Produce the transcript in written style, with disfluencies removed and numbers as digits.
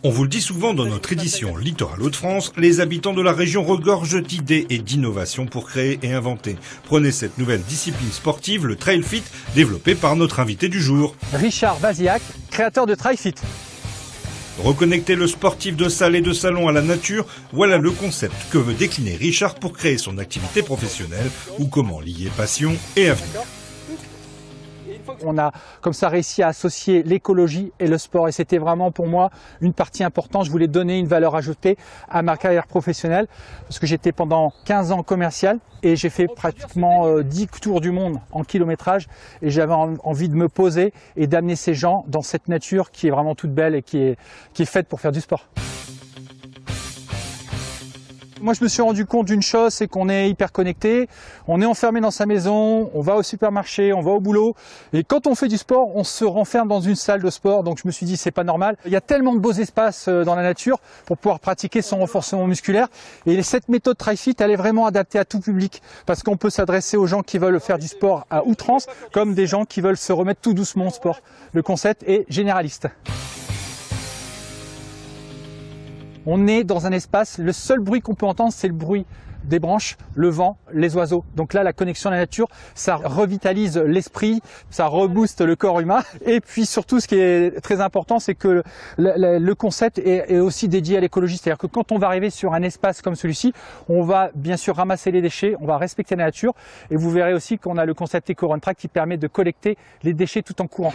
On vous le dit souvent dans notre édition Littoral Hauts-de-France, les habitants de la région regorgent d'idées et d'innovations pour créer et inventer. Prenez cette nouvelle discipline sportive, le Trail Fit, développée par notre invité du jour. Richard Vaziak, créateur de Trail Fit. Reconnecter le sportif de salle et de salon à la nature, voilà le concept que veut décliner Richard pour créer son activité professionnelle ou comment lier passion et avenir. On a comme ça réussi à associer l'écologie et le sport et c'était vraiment pour moi une partie importante. Je voulais donner une valeur ajoutée à ma carrière professionnelle parce que j'étais pendant 15 ans commercial et j'ai fait pratiquement 10 tours du monde en kilométrage et j'avais envie de me poser et d'amener ces gens dans cette nature qui est vraiment toute belle et qui est faite pour faire du sport. Moi, je me suis rendu compte d'une chose, c'est qu'on est hyper connecté, on est enfermé dans sa maison, on va au supermarché, on va au boulot. Et quand on fait du sport, on se renferme dans une salle de sport. Donc je me suis dit, c'est pas normal. Il y a tellement de beaux espaces dans la nature pour pouvoir pratiquer son renforcement musculaire. Et cette méthode Trail Fit, elle est vraiment adaptée à tout public. Parce qu'on peut s'adresser aux gens qui veulent faire du sport à outrance, comme des gens qui veulent se remettre tout doucement au sport. Le concept est généraliste. On est dans un espace, le seul bruit qu'on peut entendre, c'est le bruit des branches, le vent, les oiseaux. Donc là, la connexion à la nature, ça revitalise l'esprit, ça rebooste le corps humain. Et puis surtout, ce qui est très important, c'est que le concept est aussi dédié à l'écologie. C'est-à-dire que quand on va arriver sur un espace comme celui-ci, on va bien sûr ramasser les déchets, on va respecter la nature. Et vous verrez aussi qu'on a le concept Eco Run Track qui permet de collecter les déchets tout en courant.